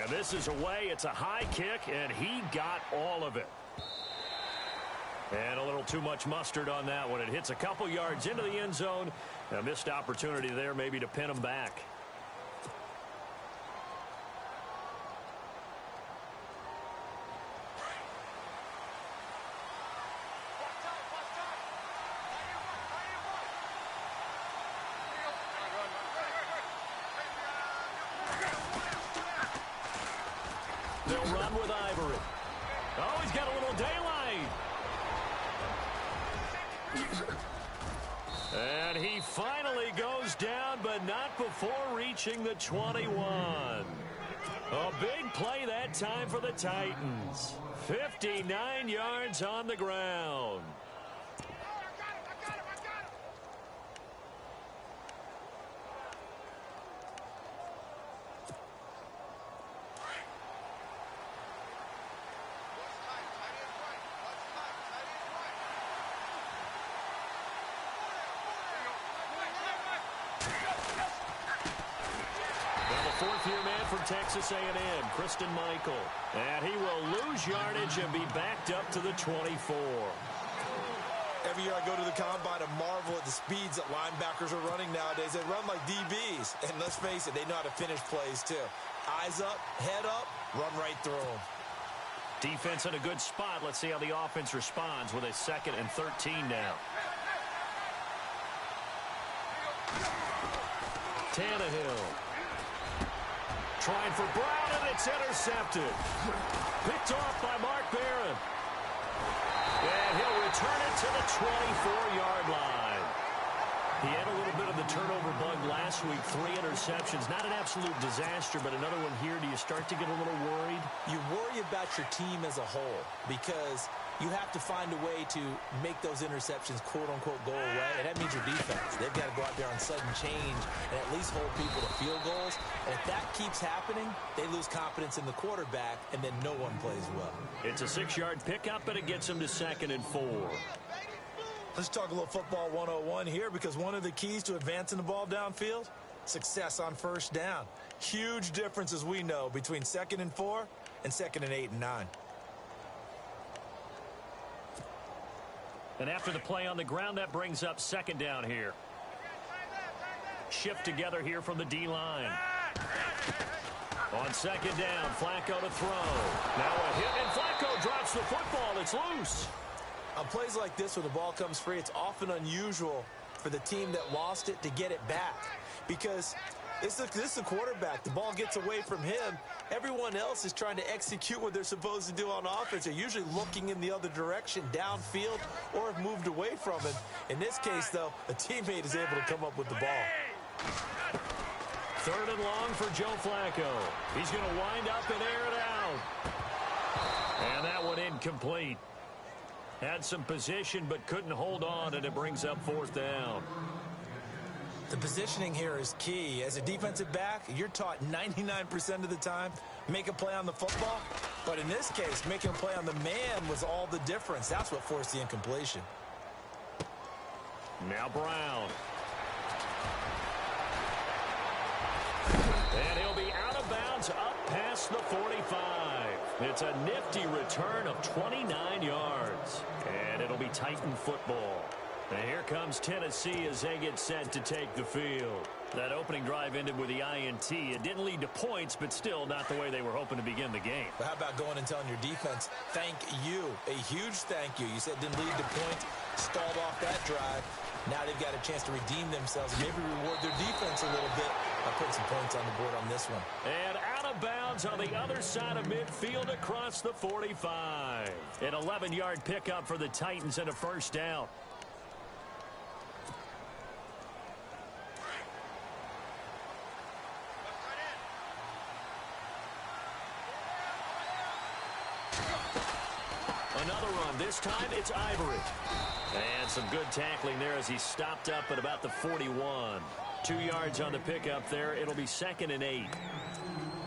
And this is away. It's a high kick, and he got all of it. And a little too much mustard on that one. It hits a couple yards into the end zone. A missed opportunity there maybe to pin him back. They'll run with Ivory. Oh, he's got a little daylight. And he finally goes down, but not before reaching the 21. A big play that time for the Titans. 59 yards on the ground. Fourth-year man from Texas A&M, Christian Michael. And he will lose yardage and be backed up to the 24. Every year I go to the combine and marvel at the speeds that linebackers are running nowadays. They run like DBs. And let's face it, they know how to finish plays too. Eyes up, head up, run right through them. Defense in a good spot. Let's see how the offense responds with a 2nd and 13 now. Tannehill. Trying for Brown, and it's intercepted. Picked off by Mark Barron. And he'll return it to the 24-yard line. He had a little bit of the turnover bug last week. 3 interceptions. Not an absolute disaster, but another one here. Do you start to get a little worried? You worry about your team as a whole because you have to find a way to make those interceptions, quote-unquote, go away, and that means your defense. They've got to go out there on sudden change and at least hold people to field goals. And if that keeps happening, they lose confidence in the quarterback, and then no one plays well. It's a 6-yard pickup, and it gets them to 2nd and 4. Let's talk a little football 101 here because one of the keys to advancing the ball downfield, success on first down. Huge difference, as we know, between 2nd and 4 and 2nd and 8 and 9. And after the play on the ground, that brings up 2nd down here. Shift together here from the D-line. On 2nd down, Flacco to throw. Now a hit, and Flacco drops the football. It's loose. On plays like this where the ball comes free, it's often unusual for the team that lost it to get it back because this is the quarterback. The ball gets away from him. Everyone else is trying to execute what they're supposed to do on offense. They're usually looking in the other direction, downfield, or have moved away from him. In this case, though, a teammate is able to come up with the ball. 3rd and long for Joe Flacco. He's going to wind up and air it out. And that one incomplete. Had some position but couldn't hold on, and it brings up 4th down. The positioning here is key. As a defensive back, you're taught 99% of the time, make a play on the football. But in this case, making a play on the man was all the difference. That's what forced the incompletion. Now Brown. And he'll be out of bounds up past the 45. It's a nifty return of 29 yards. And it'll be Titan football. And here comes Tennessee as they get set to take the field. That opening drive ended with the INT. It didn't lead to points, but still not the way they were hoping to begin the game. But how about going and telling your defense, thank you, a huge thank you. You said it didn't lead to points, stalled off that drive. Now they've got a chance to redeem themselves and maybe reward their defense a little bit by putting some points on the board on this one. And out of bounds on the other side of midfield across the 45. An 11-yard pickup for the Titans and a 1st down. Another run. This time it's Ivory. And some good tackling there as he stopped up at about the 41. 2 yards on the pickup there. It'll be 2nd and 8.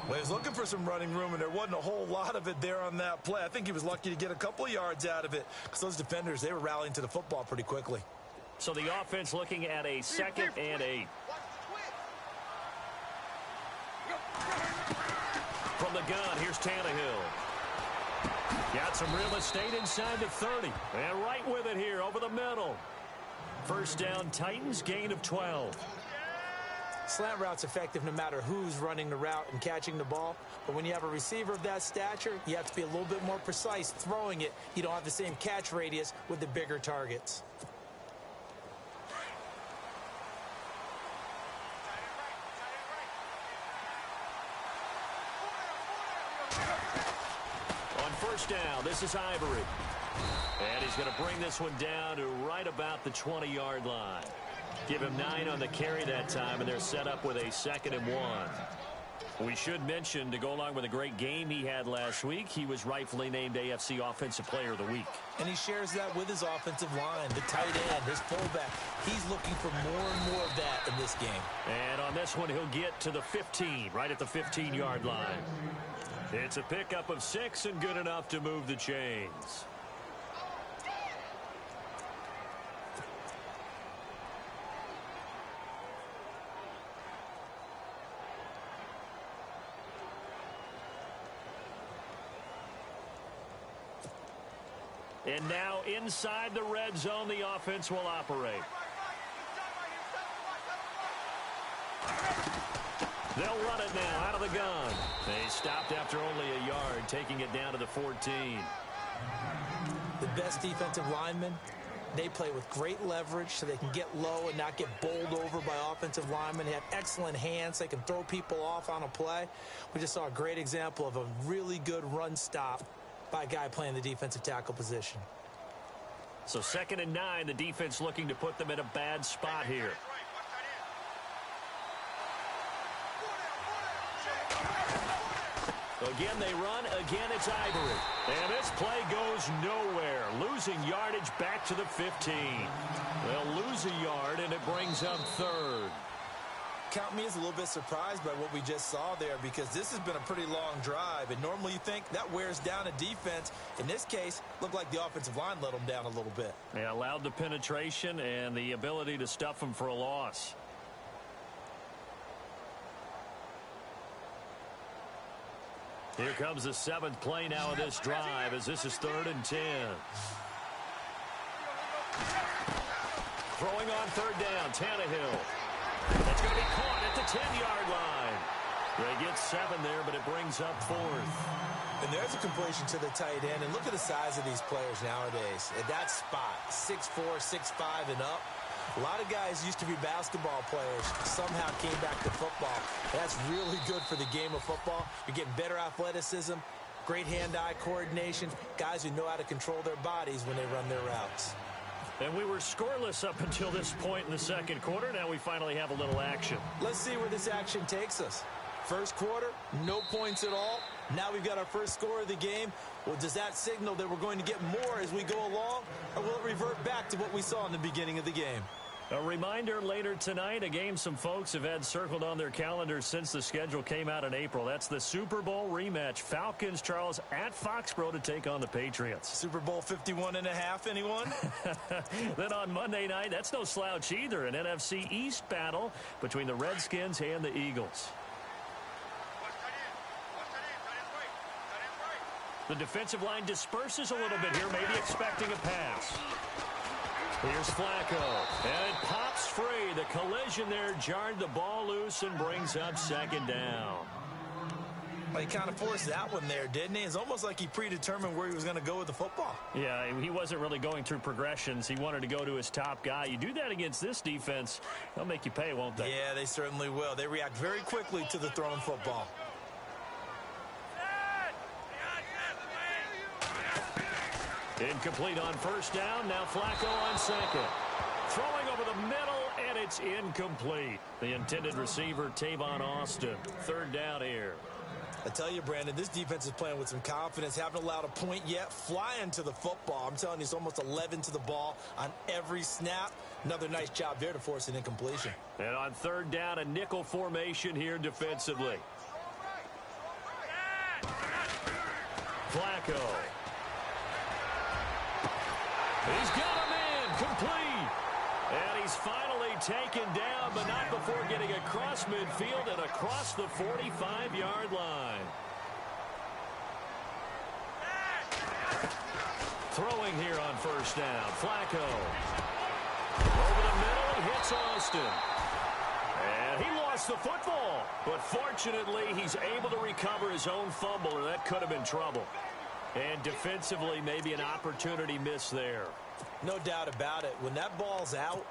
Well, he was looking for some running room, and there wasn't a whole lot of it there on that play. I think he was lucky to get a couple of yards out of it because those defenders, they were rallying to the football pretty quickly. So the offense looking at a 2nd and 8. From the gun. Here's Tannehill. Got some real estate inside the 30. And right with it here over the middle. First down, Titans, gain of 12. Slant route's effective no matter who's running the route and catching the ball. But when you have a receiver of that stature, you have to be a little bit more precise throwing it. You don't have the same catch radius with the bigger targets. On first down, this is Ivory. And he's going to bring this one down to right about the 20-yard line. Give him 9 on the carry that time, and they're set up with a 2nd and 1. We should mention, to go along with a great game he had last week, he was rightfully named AFC Offensive Player of the Week. And he shares that with his offensive line, the tight end, his fullback. He's looking for more and more of that in this game. And on this one, he'll get to the 15, right at the 15-yard line. It's a pickup of 6 and good enough to move the chains. And now inside the red zone, the offense will operate. They'll run it now out of the gun. They stopped after only a yard, taking it down to the 14. The best defensive linemen, they play with great leverage so they can get low and not get bowled over by offensive linemen. They have excellent hands. They can throw people off on a play. We just saw a great example of a really good run stop by a guy playing the defensive tackle position. So 2nd and 9, the defense looking to put them in a bad spot here. Again, they run. Again, it's Ivory. And this play goes nowhere. Losing yardage back to the 15. They'll lose a yard, and it brings up 3rd. Count me as a little bit surprised by what we just saw there, because this has been a pretty long drive, and normally you think that wears down a defense. In this case, looked like the offensive line let them down a little bit. They allowed the penetration and the ability to stuff them for a loss. Here comes the 7th play now of this drive, as this is 3rd and 10. Throwing on 3rd down, Tannehill. That's going to be caught at the 10-yard line. They get 7 there, but it brings up 4th. And there's a completion to the tight end. And look at the size of these players nowadays. At that spot, 6'4", 6'5", and up. A lot of guys used to be basketball players, somehow came back to football. That's really good for the game of football. You're getting better athleticism, great hand-eye coordination, guys who know how to control their bodies when they run their routes. And we were scoreless up until this point in the 2nd quarter. Now we finally have a little action. Let's see where this action takes us. First quarter, no points at all. Now we've got our first score of the game. Well, does that signal that we're going to get more as we go along, or will it revert back to what we saw in the beginning of the game? A reminder later tonight, a game some folks have had circled on their calendars since the schedule came out in April. That's the Super Bowl rematch. Falcons, Charles, at Foxborough to take on the Patriots. Super Bowl 51.5, anyone? Then on Monday night, that's no slouch either. An NFC East battle between the Redskins and the Eagles. The defensive line disperses a little bit here, maybe expecting a pass. Here's Flacco, and it pops free. The collision there jarred the ball loose and brings up 2nd down. Well, he kind of forced that one there, didn't he? It's almost like he predetermined where he was going to go with the football. Yeah, he wasn't really going through progressions. He wanted to go to his top guy. You do that against this defense, they'll make you pay, won't they? Yeah, they certainly will. They react very quickly to the thrown football. Incomplete on first down. Now Flacco on 2nd. Throwing over the middle, and it's incomplete. The intended receiver, Tavon Austin. 3rd down here. I tell you, Brandon, this defense is playing with some confidence. Haven't allowed a point yet. Flying to the football. I'm telling you, it's almost 11 to the ball on every snap. Another nice job there to force an incompletion. And on 3rd down, a nickel formation here defensively. Flacco. He's got him in, complete. And he's finally taken down, but not before getting across midfield and across the 45-yard line. Throwing here on first down. Flacco. Over the middle, he hits Austin. And he lost the football. But fortunately, he's able to recover his own fumble, or that could have been trouble. And defensively, maybe an opportunity missed there. No doubt about it. When that ball's out,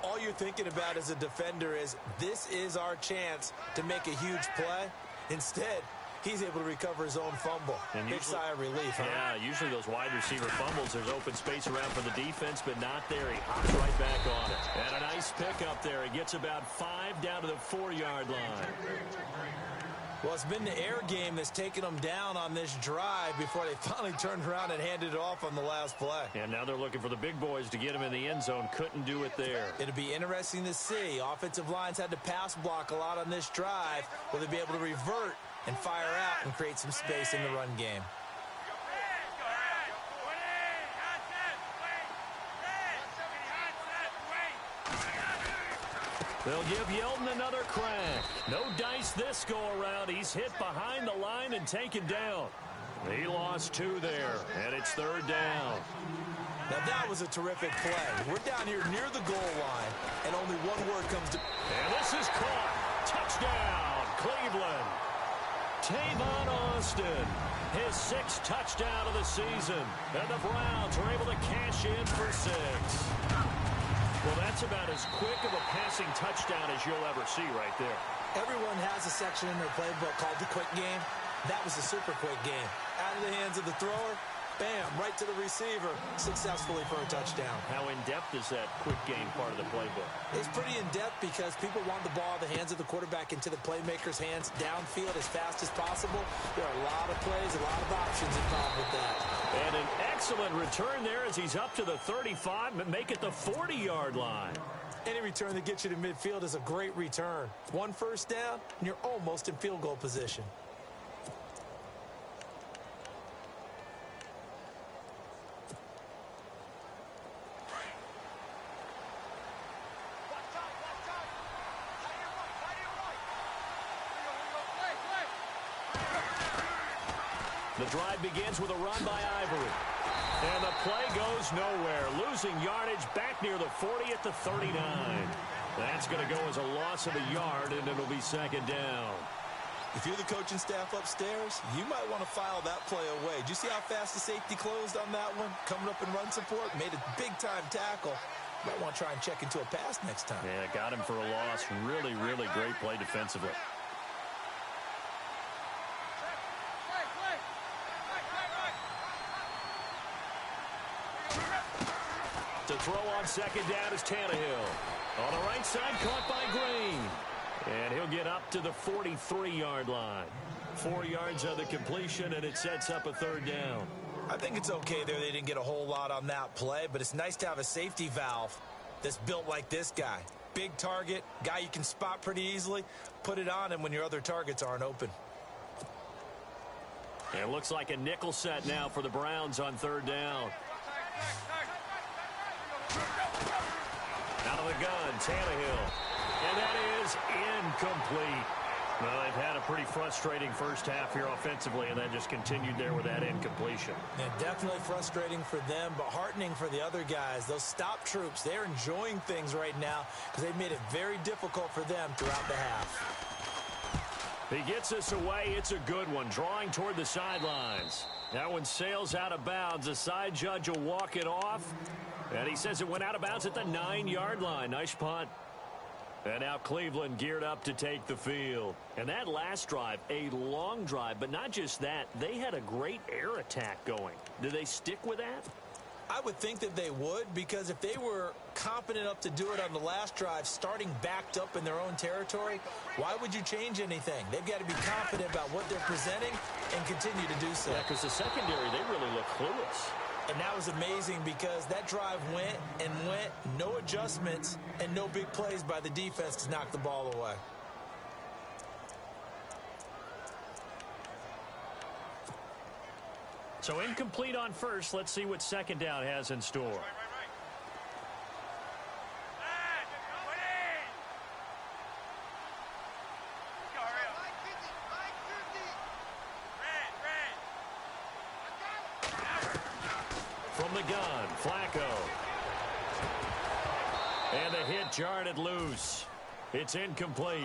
all you're thinking about as a defender is, this is our chance to make a huge play. Instead, he's able to recover his own fumble. And big sigh of relief. Yeah, usually those wide receiver fumbles, there's open space around for the defense, but not there. He hops right back on it. And a nice pickup there. He gets about 5 down to the 4-yard line. Well, it's been the air game that's taken them down on this drive before they finally turned around and handed it off on the last play. And now they're looking for the big boys to get him in the end zone. Couldn't do it there. It'll be interesting to see. Offensive lines had to pass block a lot on this drive. Will they be able to revert and fire out and create some space in the run game? They'll give Yeldon another crack. No dice this go-around. He's hit behind the line and taken down. He lost 2 there, and it's 3rd down. Now that was a terrific play. We're down here near the goal line, and only one word comes to... And this is caught. Touchdown, Cleveland. Tavon Austin, his 6th touchdown of the season. And the Browns are able to cash in for 6. Well, that's about as quick of a passing touchdown as you'll ever see right there. Everyone has a section in their playbook called the quick game. That was a super quick game. Out of the hands of the thrower, bam, right to the receiver, successfully for a touchdown. How in-depth is that quick game part of the playbook? It's pretty in-depth because people want the ball in the hands of the quarterback into the playmaker's hands downfield as fast as possible. There are a lot of plays, a lot of options involved with that. And an excellent return there as he's up to the 35 and make it the 40-yard line. Any return that gets you to midfield is a great return. 1 first down, and you're almost in field goal position. The drive begins with a run by Ivory. And the play goes nowhere. Losing yardage back near the 40 at the 39. That's going to go as a loss of a yard, and it'll be 2nd down. If you're the coaching staff upstairs, you might want to file that play away. Did you see how fast the safety closed on that one? Coming up in run support, made a big-time tackle. Might want to try and check into a pass next time. Yeah, got him for a loss. Really, really great play defensively. To throw on 2nd down is Tannehill. On the right side, caught by Green. And he'll get up to the 43-yard line. 4 yards of the completion, and it sets up a 3rd down. I think it's okay there. They didn't get a whole lot on that play, but it's nice to have a safety valve that's built like this guy. Big target, guy you can spot pretty easily. Put it on him when your other targets aren't open. It looks like a nickel set now for the Browns on 3rd down. Out of the gun, Tannehill. And that is incomplete. Well, they've had a pretty frustrating first half here offensively, and then just continued there with that incompletion. Yeah, definitely frustrating for them, but heartening for the other guys. Those stop troops, they're enjoying things right now because they've made it very difficult for them throughout the half. He gets this away. It's a good one, drawing toward the sidelines. That one sails out of bounds. The side judge will walk it off. And he says it went out of bounds at the 9-yard line. Nice punt. And now Cleveland geared up to take the field. And that last drive, a long drive, but not just that. They had a great air attack going. Do they stick with that? I would think that they would, because if they were competent enough to do it on the last drive, starting backed up in their own territory, why would you change anything? They've got to be confident about what they're presenting and continue to do so. Yeah, because the secondary, they really look clueless. And that was amazing because that drive went and went, no adjustments, and no big plays by the defense to knock the ball away. So incomplete on first. Let's see what 2nd down has in store. From the gun, Flacco. And the hit jarred it loose. It's incomplete.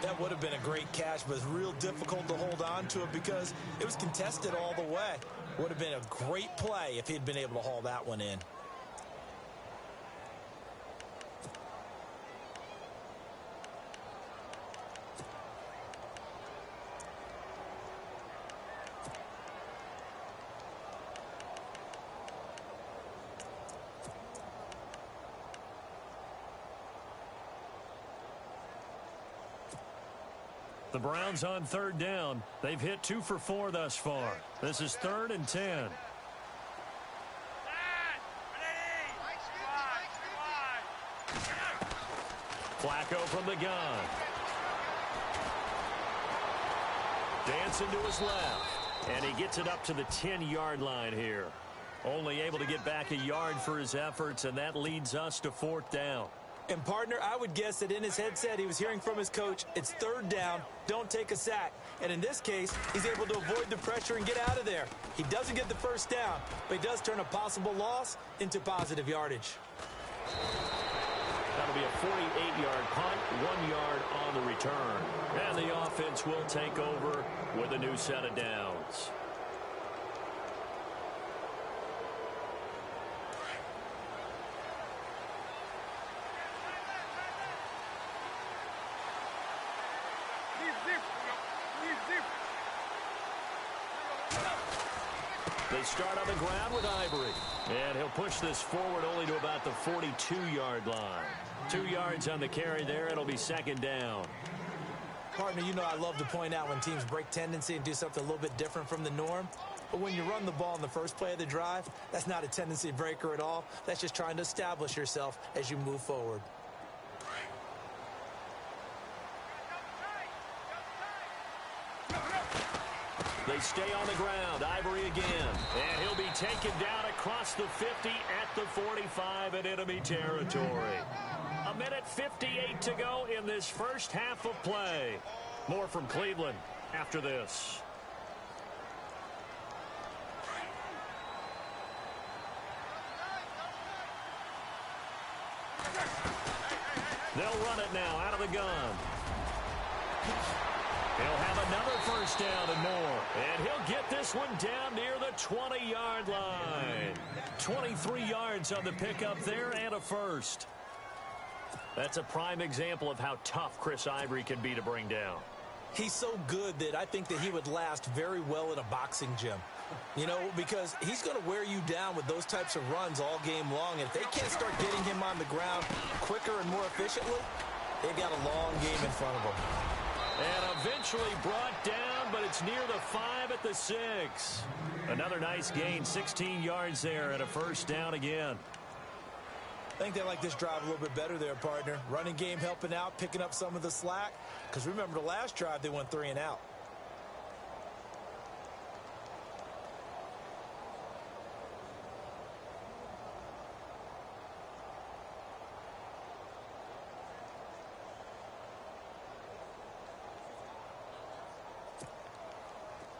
That would have been a great catch, but it's real difficult to hold on to it because it was contested all the way. Would have been a great play if he'd been able to haul that one in. The Browns on third down. They've hit 2 for 4 thus far. This is 3rd and 10. Flacco from the gun. Dancing to his left. And he gets it up to the 10-yard line here. Only able to get back a yard for his efforts, and that leads us to 4th down. And, partner, I would guess that in his headset he was hearing from his coach, it's 3rd down, don't take a sack. And in this case, he's able to avoid the pressure and get out of there. He doesn't get the first down, but he does turn a possible loss into positive yardage. That'll be a 48-yard punt, 1 yard on the return. And the offense will take over with a new set of downs. They start on the ground with Ivory. And he'll push this forward only to about the 42-yard line. 2 yards on the carry there. It'll be 2nd down. Partner, you know I love to point out when teams break tendency and do something a little bit different from the norm. But when you run the ball in the first play of the drive, that's not a tendency breaker at all. That's just trying to establish yourself as you move forward. They stay on the ground. Ivory again. And he'll be taken down across the 50 at the 45 in enemy territory. 1:58 to go in this first half of play. More from Cleveland after this. They'll run it now out of the gun. He'll have another first down and more. And he'll get this one down near the 20-yard line. 23 yards on the pickup there and a first. That's a prime example of how tough Chris Ivory can be to bring down. He's so good that I think that he would last very well in a boxing gym. You know, because he's going to wear you down with those types of runs all game long. And if they can't start getting him on the ground quicker and more efficiently, they've got a long game in front of them. And eventually brought down, but it's near the 5 at the 6. Another nice gain, 16 yards there and a first down again. I think they like this drive a little bit better there, partner. Running game helping out, picking up some of the slack. Because remember the last drive, they went 3 and out.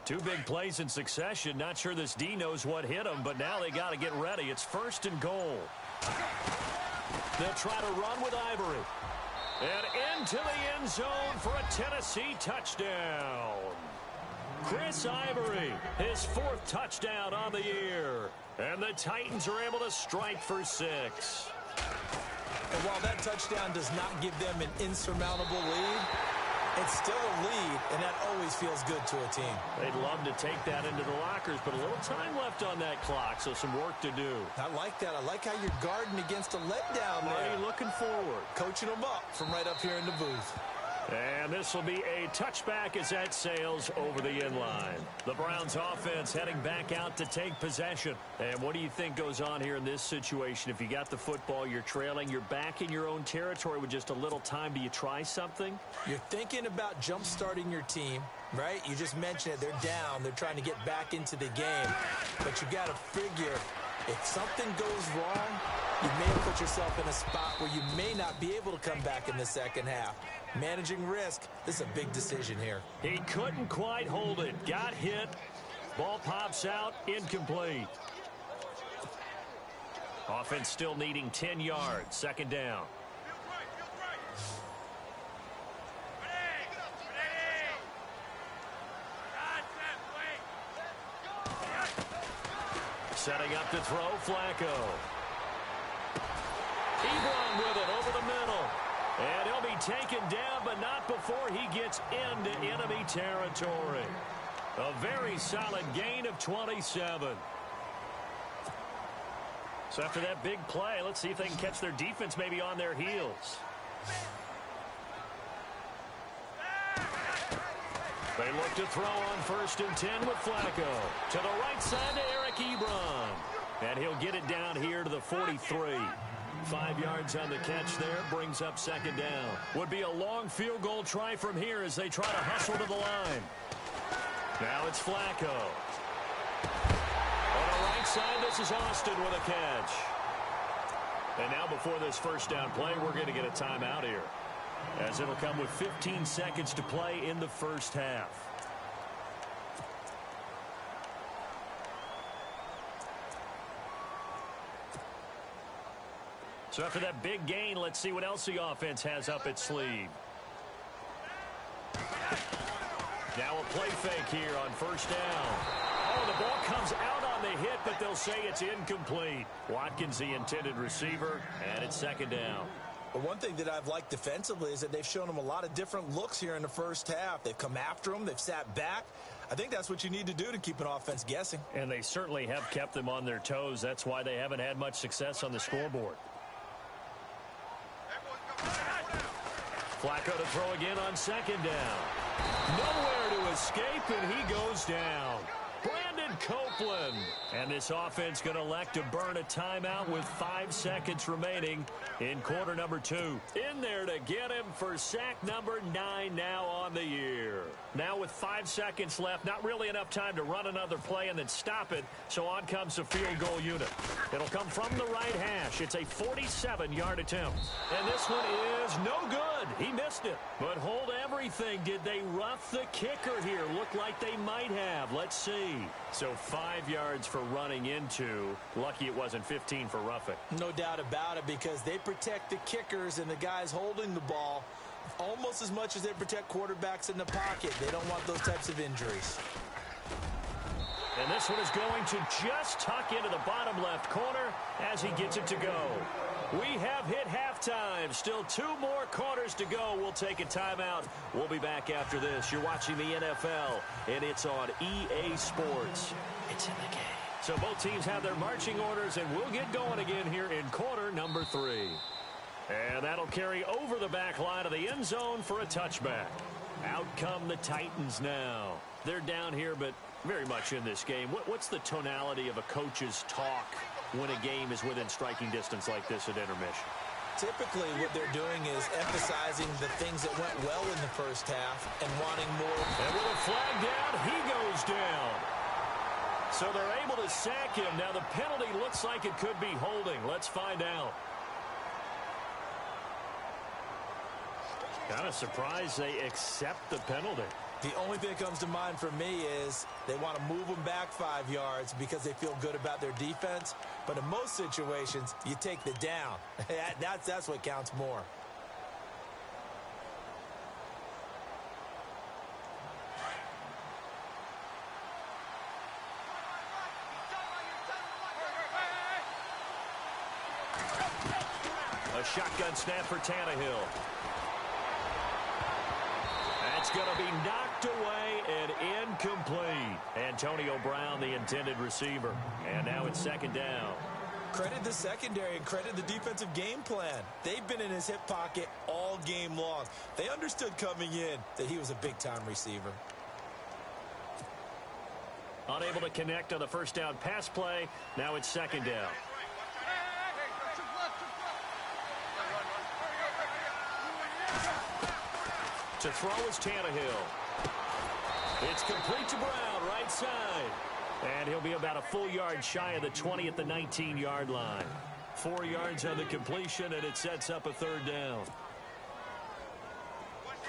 Two big plays in succession. Not sure this D knows what hit him, but now they got to get ready. It's 1st and goal. They'll try to run with Ivory. And into the end zone for a Tennessee touchdown. Chris Ivory, his 4th touchdown on the year. And the Titans are able to strike for 6. And while that touchdown does not give them an insurmountable lead, it's still a lead, and that always feels good to a team. They'd love to take that into the lockers, but a little time left on that clock, so some work to do. I like that. I like how you're guarding against a letdown there. Already looking forward. Coaching them up from right up here in the booth. And this will be a touchback as that sails over the end line. The Browns offense heading back out to take possession. And what do you think goes on here in this situation? If you got the football, you're trailing, you're back in your own territory with just a little time. Do you try something? You're thinking about jump-starting your team, right? You just mentioned it. They're down. They're trying to get back into the game. But you got to figure if something goes wrong, you may have put yourself in a spot where you may not be able to come back in the second half. Managing risk, this is a big decision here. He couldn't quite hold it. Got hit. Ball pops out. Incomplete. Offense still needing 10 yards. Second down. Setting up to throw, Flacco. Ebron with it over the middle. And he'll be taken down, but not before he gets into enemy territory. A very solid gain of 27. So after that big play, let's see if they can catch their defense maybe on their heels. They look to throw on 1st and 10 with Flacco. To the right side to Eric Ebron. And he'll get it down here to the 43. 5 yards on the catch there, brings up second down. Would be a long field goal try from here as they try to hustle to the line. Now it's Flacco. On the right side, this is Austin with a catch. And now before this first down play, we're going to get a timeout here, as it'll come with 15 seconds to play in the first half. So after that big gain, let's see what else the offense has up its sleeve. Now a play fake here on 1st down. Oh, the ball comes out on the hit, but they'll say it's incomplete. Watkins, the intended receiver, and it's second down. But one thing that I've liked defensively is that they've shown them a lot of different looks here in the first half. They've come after them. They've sat back. I think that's what you need to do to keep an offense guessing. And they certainly have kept them on their toes. That's why they haven't had much success on the scoreboard. Flacco to throw again on second down. Nowhere to escape, and he goes down. Brandon Copeland. And this offense going to elect to burn a timeout with 5 seconds remaining in quarter number 2. In there to get him for sack number 9 now on the year. Now with 5 seconds left, not really enough time to run another play and then stop it, so on comes the field goal unit. It'll come from the right hash. It's a 47-yard attempt. And this one is no good. He missed it. But hold everything. Did they rough the kicker here? Looked like they might have. Let's see. So 5 yards for running into. Lucky it wasn't 15 for roughing. No doubt about it, because they protect the kickers and the guys holding the ball almost as much as they protect quarterbacks in the pocket. They don't want those types of injuries. And this one is going to just tuck into the bottom left corner as he gets it to go. We have hit halftime. Still 2 more quarters to go. We'll take a timeout. We'll be back after this. You're watching the NFL, and it's on EA Sports. It's in the game. So both teams have their marching orders, and we'll get going again here in quarter number 3. And that'll carry over the back line of the end zone for a touchback. Out come the Titans now. They're down here, but very much in this game. What's the tonality of a coach's talk when a game is within striking distance like this at intermission? Typically, what they're doing is emphasizing the things that went well in the first half and wanting more. And with a flag down, he goes down. So they're able to sack him. Now the penalty looks like it could be holding. Let's find out. Kind of surprised they accept the penalty. The only thing that comes to mind for me is they want to move them back 5 yards because they feel good about their defense. But in most situations, you take the down. That's what counts more. A shotgun snap for Tannehill. That's going to be knocked away and incomplete. Antonio Brown, the intended receiver. And now it's second down. Credit the secondary and credit the defensive game plan. They've been in his hip pocket all game long. They understood coming in that he was a big-time receiver. Unable to connect on the first down pass play. Now it's second down. To throw is Tannehill. It's complete to Brown, right side. And he'll be about a full yard shy of the 20 at the 19-yard line. 4 yards on the completion, and it sets up a third down.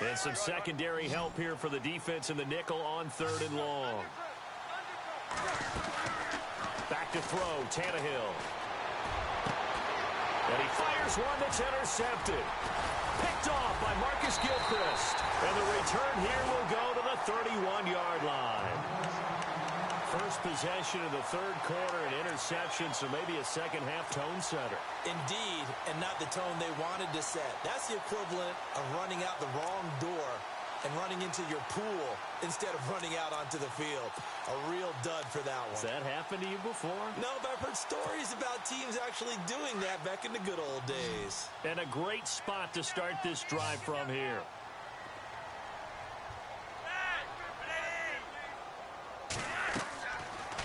And some secondary help here for the defense in the nickel on 3rd and long. Back to throw, Tannehill. And he fires one that's intercepted. Picked off by Marcus Gilchrist. And the return here will go to the 31-yard line. First possession of the third quarter, an interception, so maybe a second-half tone setter. Indeed, and not the tone they wanted to set. That's the equivalent of running out the wrong door and running into your pool instead of running out onto the field. A real dud for that one. Has that happened to you before? No, but I've heard stories about teams actually doing that back in the good old days. And a great spot to start this drive from here.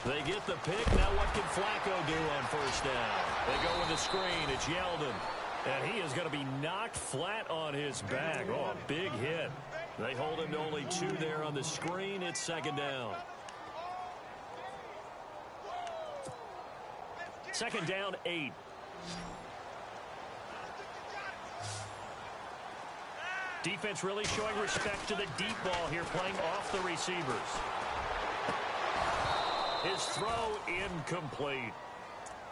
They get the pick. Now what can Flacco do on first down? They go with the screen. It's Yeldon. And he is going to be knocked flat on his back. Oh, a big hit. They hold him to only 2 there on the screen. It's second down. Second down, 8. Defense really showing respect to the deep ball here, playing off the receivers. His throw incomplete.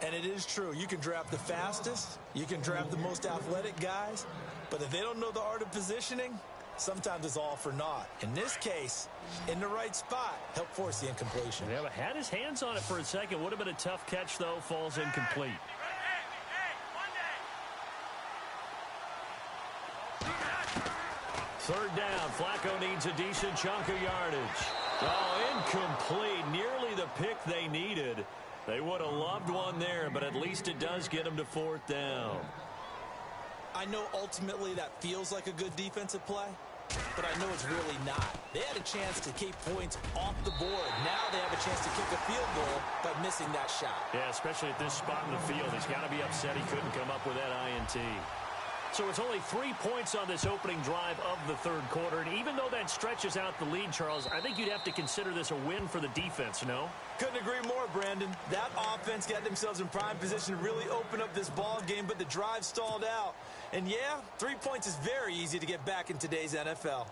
And it is true. You can draft the fastest. You can draft the most athletic guys. But if they don't know the art of positioning, sometimes it's all for naught. In this case, in the right spot, help force the incompletion. Yeah, but had his hands on it for a second. Would have been a tough catch, though. Falls incomplete. Third down. Flacco needs a decent chunk of yardage. Oh, incomplete. Nearly the pick they needed. They would have loved one there, but at least it does get them to fourth down. I know ultimately that feels like a good defensive play, but I know it's really not. They had a chance to keep points off the board. Now they have a chance to kick a field goal by missing that shot. Yeah, especially at this spot in the field. He's got to be upset he couldn't come up with that INT. So it's only 3 points on this opening drive of the third quarter. And even though that stretches out the lead, Charles, I think you'd have to consider this a win for the defense, no? Couldn't agree more, Brandon. That offense got themselves in prime position to really open up this ball game, but the drive stalled out. And yeah, 3 points is very easy to get back in today's NFL.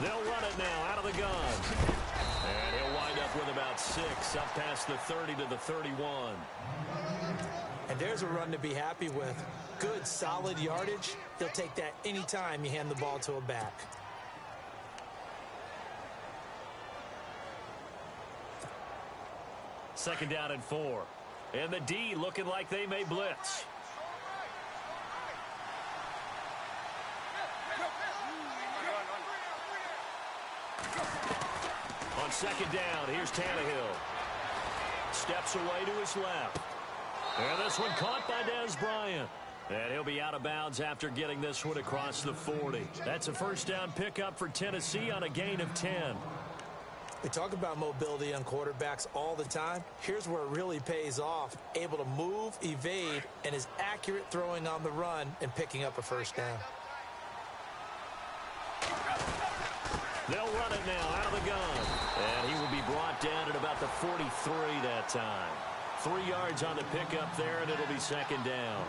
They'll run it now out of the gun. And he'll wind up with about 6 up past the 30 to the 31. And there's a run to be happy with. Good, solid yardage. They'll take that anytime you hand the ball to a back. Second down and 4. And the D looking like they may blitz. On second down, here's Tannehill. Steps away to his left. And this one caught by Dez Bryant. And he'll be out of bounds after getting this one across the 40. That's a first down pickup for Tennessee on a gain of 10. We talk about mobility on quarterbacks all the time. Here's where it really pays off. Able to move, evade, and is accurate throwing on the run and picking up a first down. They'll run it now out of the gun. And he will be brought down at about the 43 that time. 3 yards on the pickup there, and it'll be second down.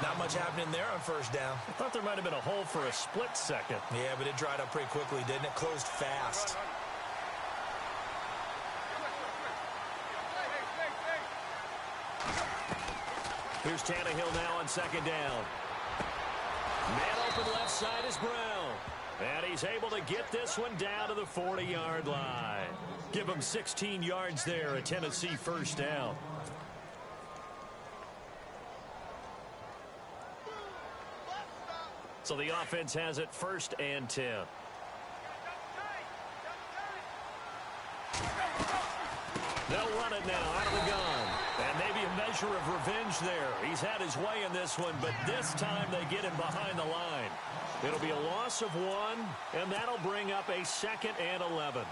Not much happening there on first down. I thought there might have been a hole for a split second. Yeah, but it dried up pretty quickly, didn't it? Closed fast. Here's Tannehill now on second down. Man open left side is Brown. And he's able to get this one down to the 40-yard line. Give him 16 yards there, a Tennessee first down. So the offense has it first and 10. They'll run it now out of the gun. And maybe a measure of revenge there. He's had his way in this one, but this time they get him behind the line. It'll be a loss of 1, and that'll bring up a second and 11.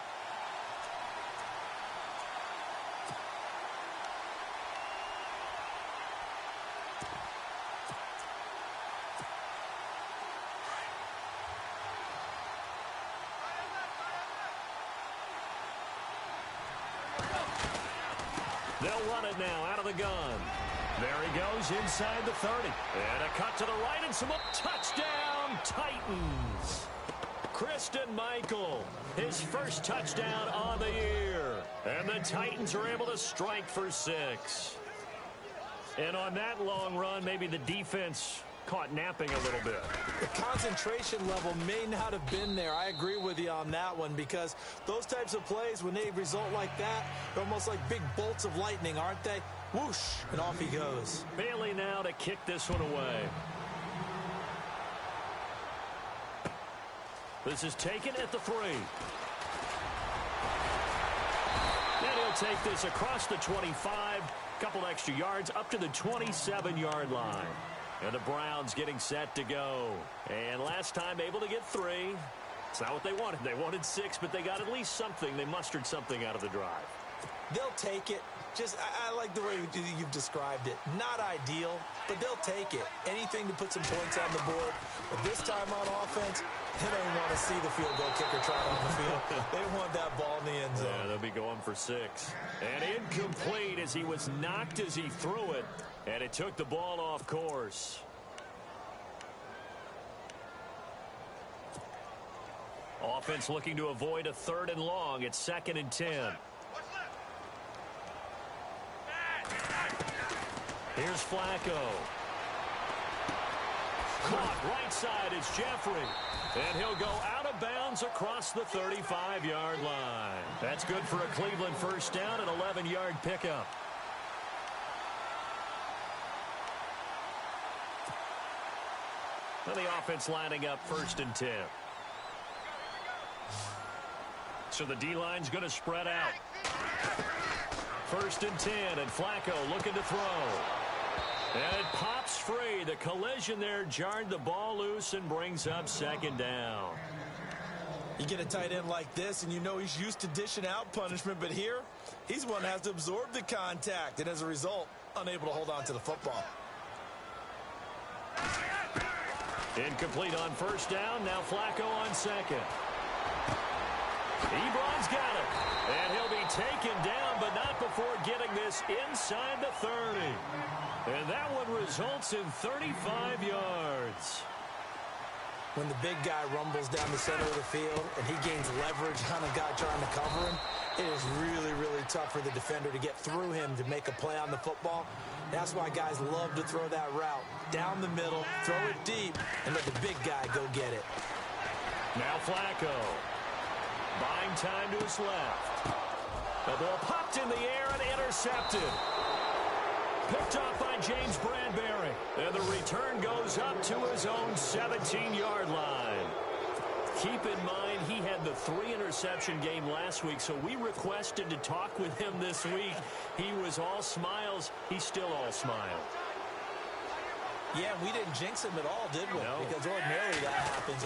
They'll run it now out of the gun. There he goes inside the 30. And a cut to the right and some up. Touchdown, Titans. Christian Michael, his first touchdown on the year. And the Titans are able to strike for 6. And on that long run, maybe the defense caught napping a little bit. The concentration level may not have been there. I agree with you on that one, because those types of plays, when they result like that, they're almost like big bolts of lightning, aren't they? Whoosh, and off he goes. Bailey now to kick this one away. This is taken at the 3. And he'll take this across the 25, couple extra yards up to the 27-yard line. And the Browns getting set to go. And last time able to get 3. It's not what they wanted. They wanted 6, but they got at least something. They mustered something out of the drive. They'll take it. I like the way you've described it. Not ideal, but they'll take it. Anything to put some points on the board. But this time on offense, they don't want to see the field goal kicker try on the field. They want that ball in the end zone. Yeah, they'll be going for 6. And incomplete as he was knocked as he threw it. And it took the ball off course. Offense looking to avoid a 3rd and long. It's 2nd and 10. Here's Flacco. Caught right side. It's Jeffrey. And he'll go out of bounds across the 35-yard line. That's good for a Cleveland first down, an 11-yard pickup. And the offense lining up 1st and 10. So the D-line's going to spread out. 1st and 10, and Flacco looking to throw. And it pops free. The collision there jarred the ball loose and brings up 2nd down. You get a tight end like this, and you know he's used to dishing out punishment, but here, he's one that has to absorb the contact, and as a result, unable to hold on to the football. Incomplete on 1st down. Now Flacco on 2nd. Ebron's got it. And he'll be taken down, but not before getting this inside the 30. And that one results in 35 yards. When the big guy rumbles down the center of the field and he gains leverage on a guy trying to cover him, it is really, really tough for the defender to get through him to make a play on the football. That's why guys love to throw that route. Down the middle, throw it deep, and let the big guy go get it. Now Flacco. Buying time to his left. The ball popped in the air and intercepted. Picked off by James Bradbury. And the return goes up to his own 17-yard line. Keep in mind, he had the 3-interception game last week, so we requested to talk with him this week. He was all smiles. He's still all smiles. Yeah, we didn't jinx him at all, did we? No. Because ordinarily that happens.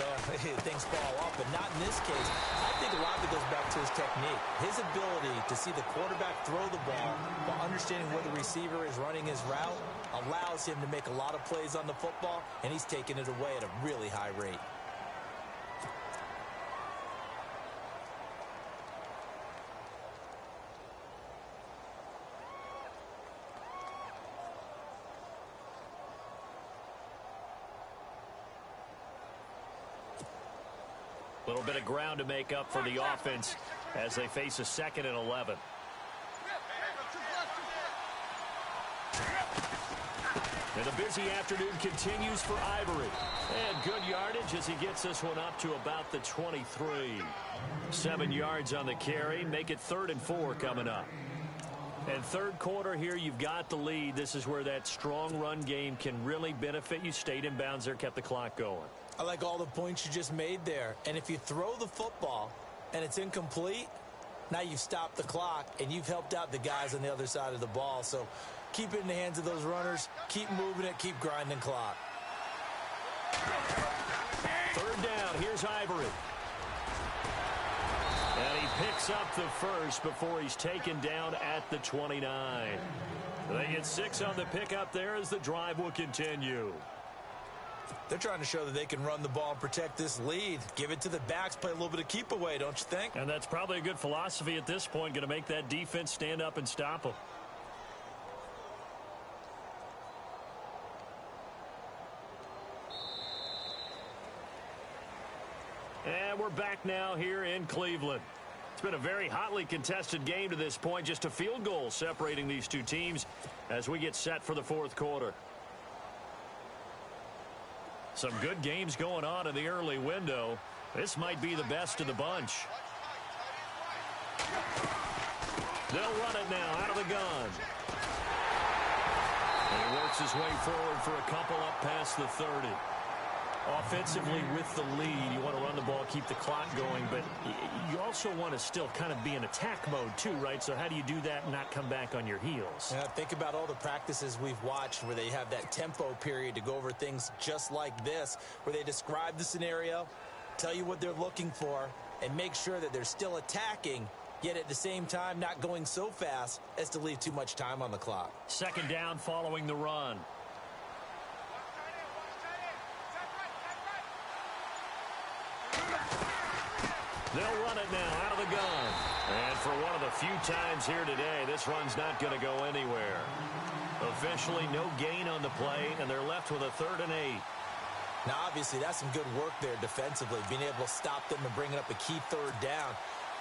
Things fall off, but not in this case. I think a lot of it goes back to his technique. His ability to see the quarterback throw the ball while understanding where the receiver is running his route allows him to make a lot of plays on the football, and he's taking it away at a really high rate. A little bit of ground to make up for the offense as they face a 2nd and 11. And the busy afternoon continues for Ivory. And good yardage as he gets this one up to about the 23. 7 yards on the carry. Make it 3rd and 4 coming up. And 3rd quarter here, you've got the lead. This is where that strong run game can really benefit you. Stayed in bounds there, kept the clock going. I like all the points you just made there. And if you throw the football and it's incomplete, now you've stopped the clock and you've helped out the guys on the other side of the ball. So keep it in the hands of those runners. Keep moving it. Keep grinding clock. 3rd down. Here's Ivory. And he picks up the first before he's taken down at the 29. They get 6 on the pickup there as the drive will continue. They're trying to show that they can run the ball and protect this lead. Give it to the backs, play a little bit of keep away, don't you think? And that's probably a good philosophy at this point, going to make that defense stand up and stop them. And we're back now here in Cleveland. It's been a very hotly contested game to this point. Just a field goal separating these two teams as we get set for the fourth quarter. Some good games going on in the early window. This might be the best of the bunch. They'll run it now out of the gun. And he works his way forward for a couple up past the 30. Offensively with the lead, you want to run the ball, keep the clock going, but you also want to still kind of be in attack mode too, right? So how do you do that and not come back on your heels? Yeah, think about all the practices we've watched where they have that tempo period to go over things just like this, where they describe the scenario, tell you what they're looking for, and make sure that they're still attacking, yet at the same time not going so fast as to leave too much time on the clock. Second down following the run. They'll run it now out of the gun. And for one of the few times here today, this run's not going to go anywhere. Officially no gain on the play, and they're left with a 3rd and 8. Now, obviously, that's some good work there defensively, being able to stop them and bringing up a key 3rd down.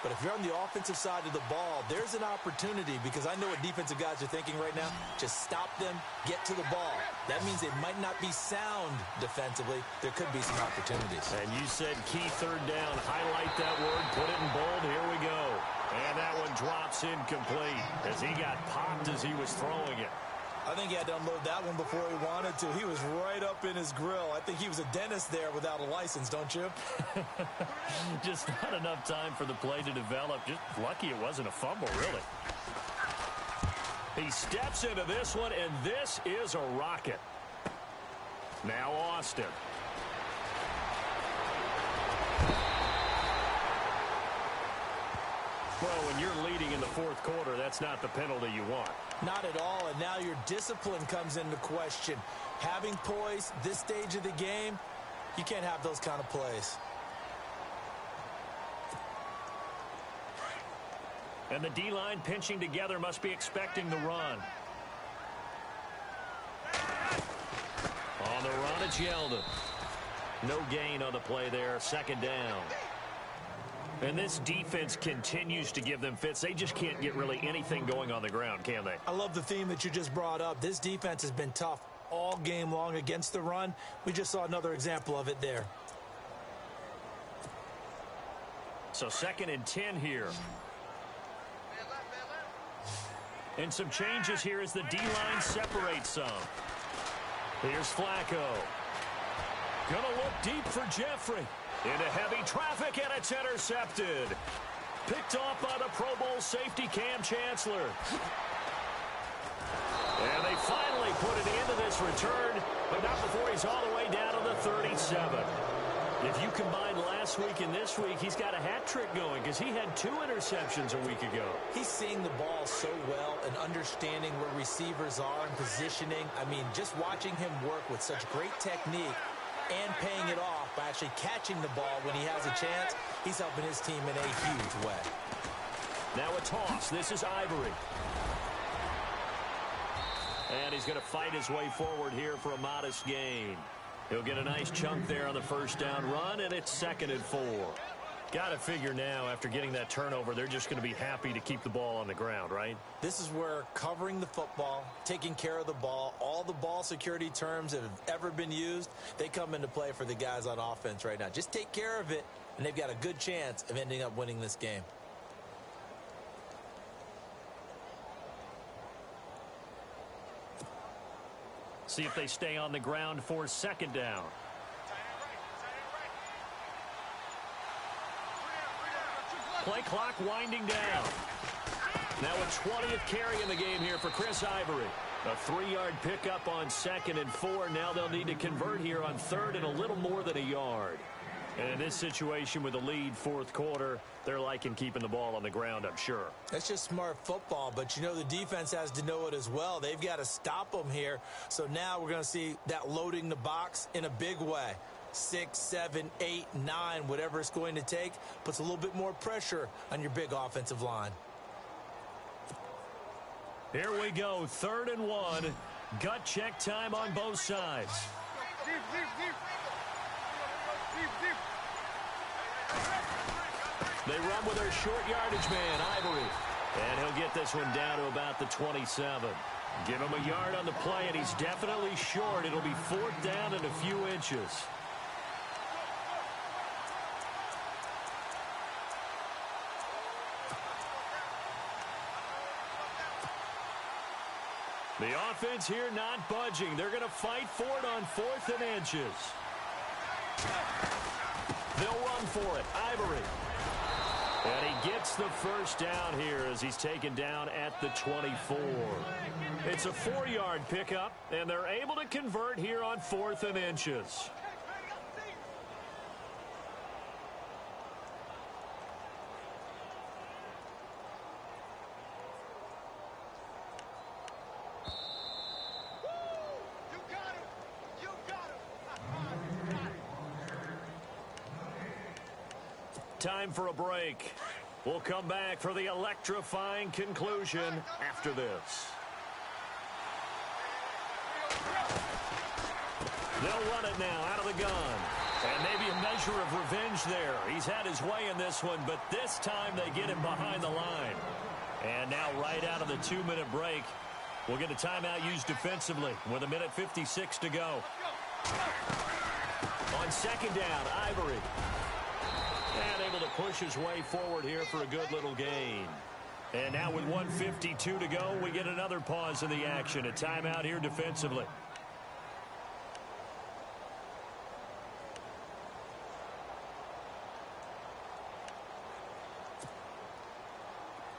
But if you're on the offensive side of the ball, there's an opportunity, because I know what defensive guys are thinking right now. Just stop them, get to the ball. That means they might not be sound defensively. There could be some opportunities. And you said key 3rd down. Highlight that word, put it in bold. Here we go. And that one drops incomplete as he got popped as he was throwing it. I think he had to unload that one before he wanted to. He was right up in his grill. I think he was a dentist there without a license, don't you? Just not enough time for the play to develop. Just lucky it wasn't a fumble, really. He steps into this one, and this is a rocket. Now Austin. Well, when you're leading in the fourth quarter, that's not the penalty you want. Not at all, and now your discipline comes into question. Having poise this stage of the game, you can't have those kind of plays. And the D-line pinching together must be expecting the run. On the run, it's Yeldon. No gain on the play there, 2nd down. And this defense continues to give them fits. They just can't get really anything going on the ground, can they? I love the theme that you just brought up. This defense has been tough all game long against the run. We just saw another example of it there. So 2nd and 10 here. And some changes here as the D-line separates some. Here's Flacco. Gonna look deep for Jeffrey. Into heavy traffic, and it's intercepted. Picked off by the Pro Bowl safety Cam Chancellor. And they finally put it into this return, but not before he's all the way down to the 37. If you combine last week and this week, he's got a hat trick going because he had 2 interceptions a week ago. He's seeing the ball so well and understanding where receivers are and positioning. I mean, just watching him work with such great technique and paying it off by actually catching the ball when he has a chance, he's helping his team in a huge way. Now a toss. This is Ivory. And he's going to fight his way forward here for a modest gain. He'll get a nice chunk there on the 1st down run, and it's 2nd and 4. Got to figure now, after getting that turnover, they're just going to be happy to keep the ball on the ground, right? This is where covering the football, taking care of the ball, all the ball security terms that have ever been used, they come into play for the guys on offense right now. Just take care of it, and they've got a good chance of ending up winning this game. See if they stay on the ground for 2nd down. Play clock winding down. Now a 20th carry in the game here for Chris Ivory. A 3-yard pickup on 2nd and 4. Now they'll need to convert here on 3rd and a little more than a yard. And in this situation with the lead, fourth quarter, they're liking keeping the ball on the ground, I'm sure. That's just smart football, but you know the defense has to know it as well. They've got to stop them here. So now we're going to see that loading the box in a big way. 6, 7, 8, 9, whatever it's going to take, puts a little bit more pressure on your big offensive line. Here we go, 3rd and 1. Gut check time on both sides. They run with their short yardage man, Ivory. And he'll get this one down to about the 27. Give him a yard on the play, and he's definitely short. It'll be 4th down and a few inches. The offense here not budging. They're going to fight for it on 4th and inches. They'll run for it. Ivory. And he gets the first down here as he's taken down at the 24. It's a 4-yard pickup, and they're able to convert here on 4th and inches. Time for a break. We'll come back for the electrifying conclusion after this. They'll run it now out of the gun. And maybe a measure of revenge there. He's had his way in this one, but this time they get him behind the line. And now right out of the 2-minute break, we'll get a timeout used defensively with 1:56 to go. On 2nd down, Ivory. And able to push his way forward here for a good little gain. And now with 1:52 to go, we get another pause in the action. A timeout here defensively.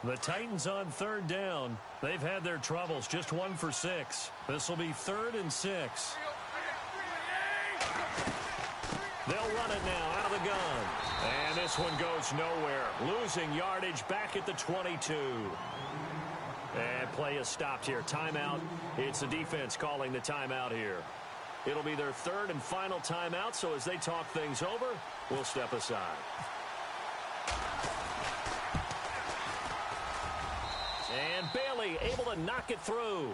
The Titans on 3rd down. They've had their troubles, just 1 for 6. This will be 3rd and 6. They'll run it now out of the gun. And this one goes nowhere. Losing yardage back at the 22. And play is stopped here. Timeout. It's the defense calling the timeout here. It'll be their 3rd and final timeout, so as they talk things over, we'll step aside. And Bailey able to knock it through.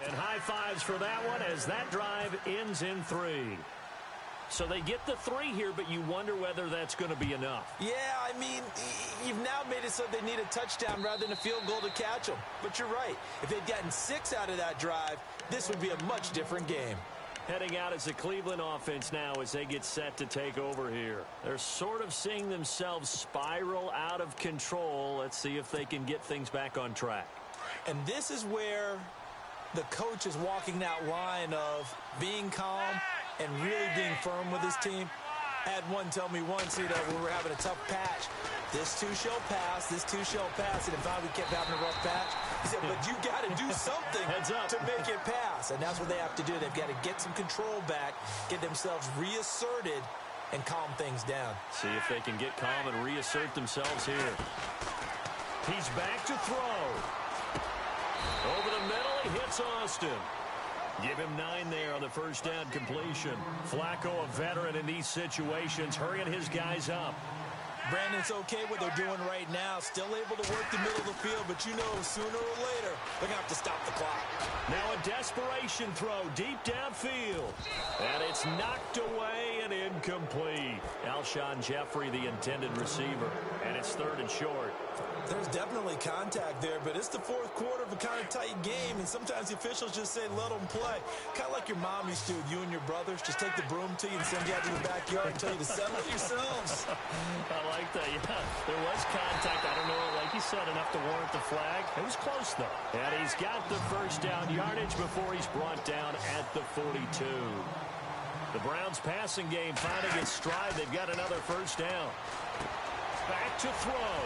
And high fives for that one as that drive ends in 3. So they get the 3 here, but you wonder whether that's going to be enough. Yeah, I mean, you've now made it so they need a touchdown rather than a field goal to catch them. But you're right. If they'd gotten 6 out of that drive, this would be a much different game. Heading out as the Cleveland offense now as they get set to take over here. They're sort of seeing themselves spiral out of control. Let's see if they can get things back on track. And this is where the coach is walking that line of being calm and really being firm with his team. I had one tell me once, when we were having a tough patch, this too shall pass, this too shall pass, and if we kept having a rough patch, he said, but you got to do something to make it pass, and that's what they have to do. They've got to get some control back, get themselves reasserted, and calm things down. See if they can get calm and reassert themselves here. He's back to throw. Over the middle, he hits Austin. Give him 9 there on the first down completion. Flacco, a veteran in these situations, hurrying his guys up. Brandon, it's okay what they're doing right now. Still able to work the middle of the field, but you know sooner or later they're going to have to stop the clock. Now a desperation throw deep downfield. And it's knocked away and incomplete. Alshon Jeffrey, the intended receiver. And it's 3rd and short. There's definitely contact there, but it's the 4th quarter of a kind of tight game, and sometimes the officials just say, let them play. Kind of like your mom used to with you and your brothers. Just take the broom to you and send you out to the backyard and tell you to settle it yourselves. I like that, yeah. There was contact. I don't know, like you said, enough to warrant the flag. It was close, though. And he's got the first down yardage before he's brought down at the 42. The Browns' passing game finding its stride. They've got another first down. Back to throw.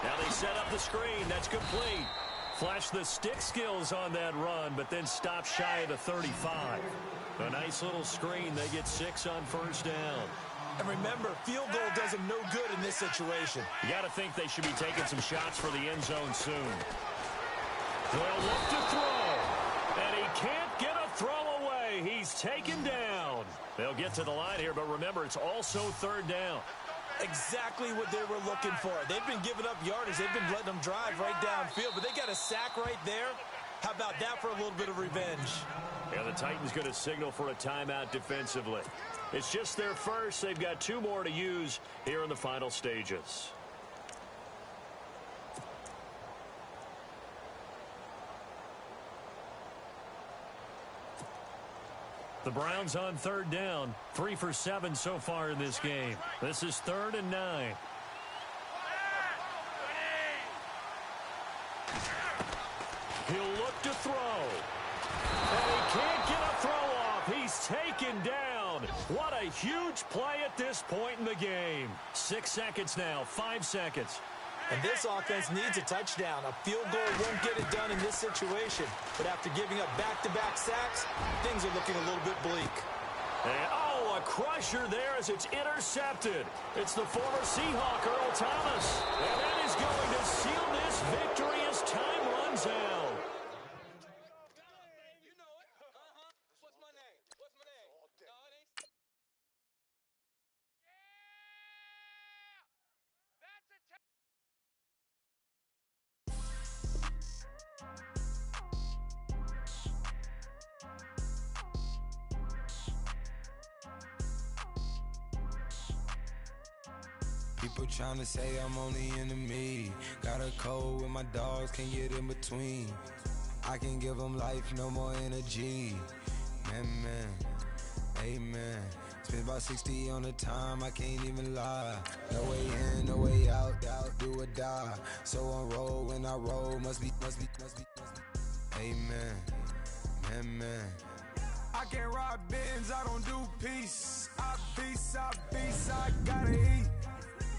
Now they set up the screen. That's complete. Flash the stick skills on that run, but then stop shy of the 35. A nice little screen. They get 6 on first down. And remember, field goal does them no good in this situation. You got to think they should be taking some shots for the end zone soon. They'll look to throw. And he can't get a throw away. He's taken down. They'll get to the line here, but remember, it's also 3rd down. Exactly what they were looking for. They've been giving up yardage. They've been letting them drive right downfield, but they got a sack right there. How about that for a little bit of revenge? And the Titans going to signal for a timeout defensively. It's just their first. They've got 2 more to use here in the final stages. The Browns on 3rd down. 3 for 7 so far in this game. This is 3rd and 9. He'll look to throw. And he can't get a throw off. He's taken down. What a huge play at this point in the game. 6 seconds now. 5 seconds. And this offense needs a touchdown. A field goal won't get it done in this situation. But after giving up back-to-back sacks, things are looking a little bit bleak. And, oh, a crusher there as it's intercepted. It's the former Seahawk, Earl Thomas. And that is going to seal this victory as time runs out. People trying to say I'm on the enemy. Got a cold with my dogs, can't get in between. I can give them life, no more energy. Man, amen. Spent about 60 on the time, I can't even lie. No way in, no way out, do or die. So on roll, when I roll, must be. Amen, man. I can't ride Benz, I don't do peace. I beast, I gotta eat.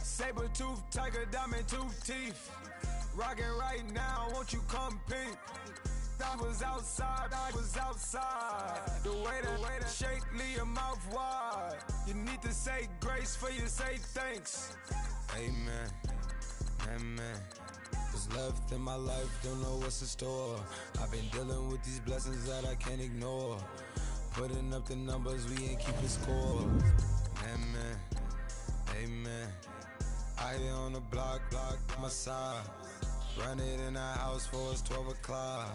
Saber tooth, tiger, diamond tooth teeth. Rockin' right now, won't you come peep? I was outside. The way to shake, leave your mouth wide. You need to say grace for you say thanks. Amen, man. What's left in my life, don't know what's in store. I've been dealing with these blessings that I can't ignore. Putting up the numbers, we ain't keeping score. Amen. I here on the block, my side. Run it in the house for it's 12 o'clock.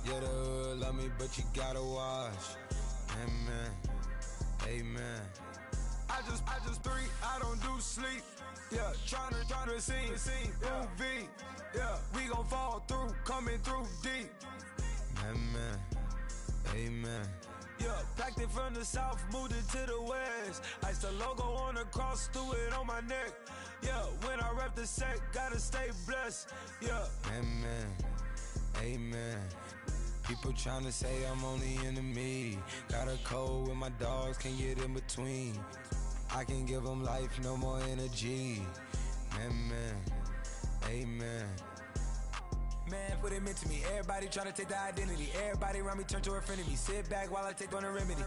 Yeah, the hood love me, but you gotta watch. Amen. I just three, I don't do sleep. Yeah, tryna see UV. Yeah, we gon' fall through, coming through deep. Amen. Yeah, packed it from the south, moved it to the west. Iced the logo on the cross, threw it on my neck. Yeah, when I rep the set, gotta stay blessed. Yeah. Amen. People tryna say I'm on the enemy. Got a cold with my dogs, can't get in between. I can give them life, no more energy. Amen. Man, what it meant to me. Everybody tryna take the identity. Everybody around me turn to a friend of me. Sit back while I take on a remedy.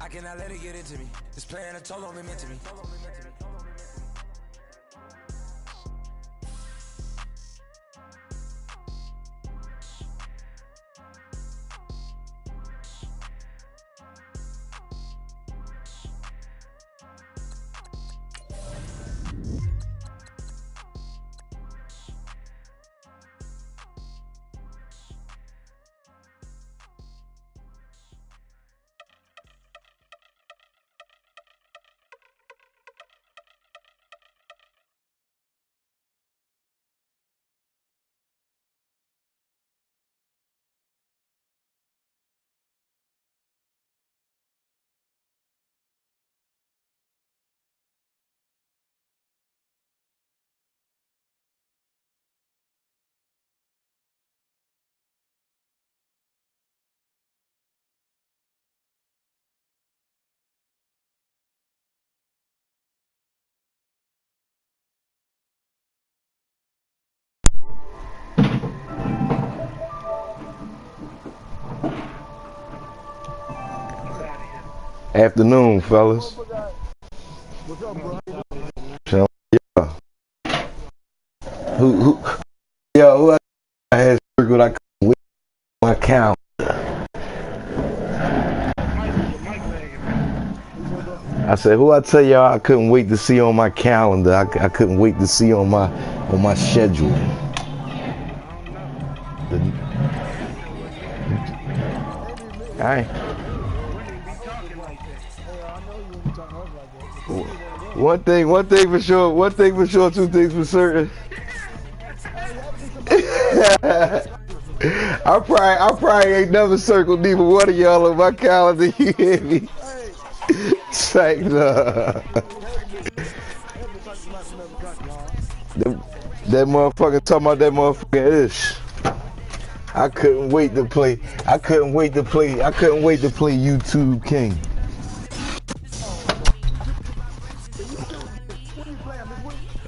I cannot let it get into me. It's playing a toll on me, meant to me. Afternoon, fellas. What's up, bro? Yeah. Who I had circled, I couldn't wait my count. I said, who I tell y'all I couldn't wait to see on my calendar. I couldn't wait to see on my schedule. I One thing for sure, two things for certain. I probably ain't never circled neither one of y'all on my calendar. You hear me? Say no. That motherfucker talking about that motherfucking ish. I couldn't wait to play YouTube King.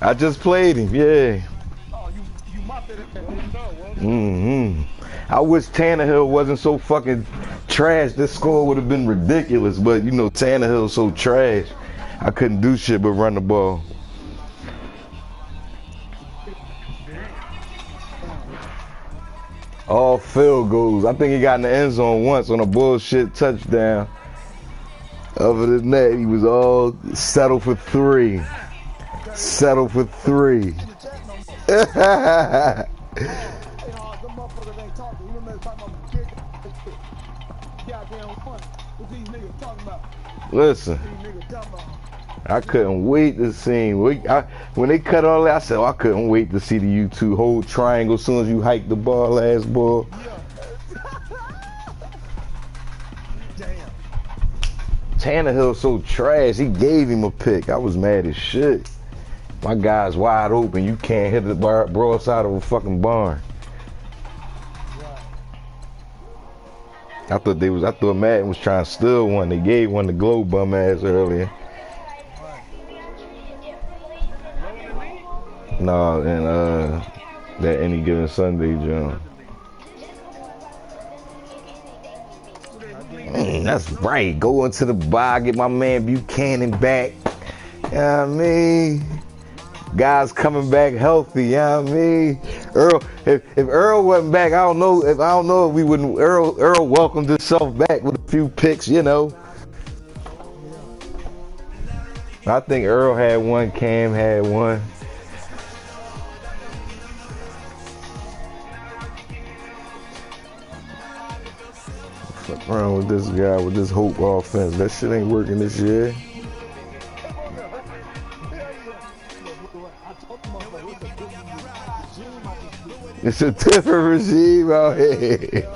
I just played him, yeah. I wish Tannehill wasn't so fucking trash. This score would have been ridiculous, but you know Tannehill's so trash. I couldn't do shit but run the ball. All field goals. I think he got in the end zone once on a bullshit touchdown. Other than that, he was all settled for 3. Settled for 3. Listen, I couldn't wait to see him. When they cut all that, I said, oh, I couldn't wait to see the U2 whole triangle as soon as you hike the ball, last ball. Tannehill's so trash, he gave him a pick. I was mad as shit. My guy's wide open. You can't hit the broadside of a fucking barn. I thought Madden was trying to steal one. They gave one to Glow bum ass earlier. No, and that Any Given Sunday jump. That's right. Go into the bar, get my man Buchanan back. You know what I mean? Guys coming back healthy, you know what I mean? Earl, if Earl wasn't back, I don't know if we wouldn't. Earl welcomed himself back with a few picks, you know. I think Earl had one, Cam had one. What's wrong with this guy with this Hope offense? That shit ain't working this year. It's a different regime out here.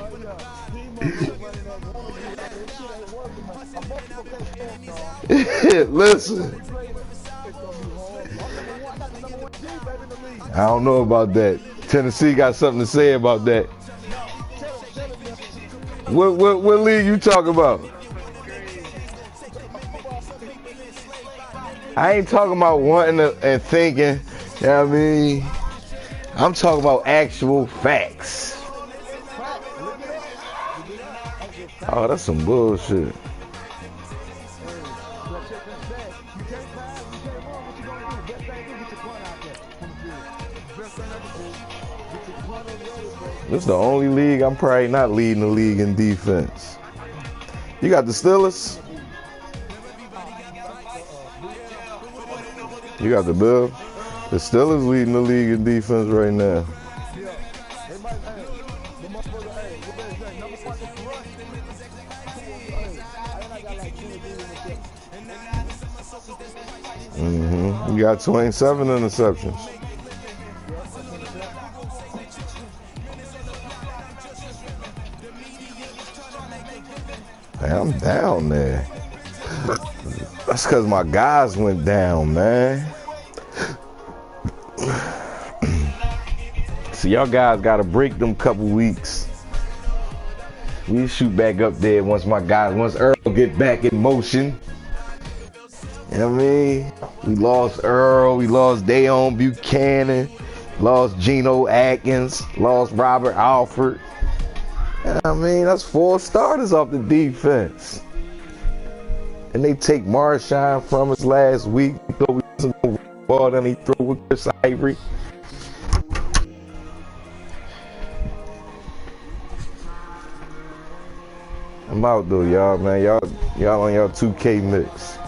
Listen, I don't know about that. Tennessee got something to say about that. What league you talking about? I ain't talking about wanting and thinking, you know what I mean? I'm talking about actual facts. Oh, that's some bullshit. This is the only league I'm probably not leading the league in defense. You got the Steelers? You got the Bills? The Steelers leading the league in defense right now. You got 27 interceptions. Man, I'm down there. That's because my guys went down, man. So y'all guys got to break them couple weeks. We shoot back up there once Earl get back in motion. You know what I mean? We lost Earl, we lost Dayon Buchanan, lost Geno Atkins, lost Robert Alford. You know what I mean? That's 4 starters off the defense. And they take Marshawn from us last week. We thought we wasn't going to ball, then he throw with Chris Ivory. I'm out though, y'all, man. Y'all on y'all 2K mix.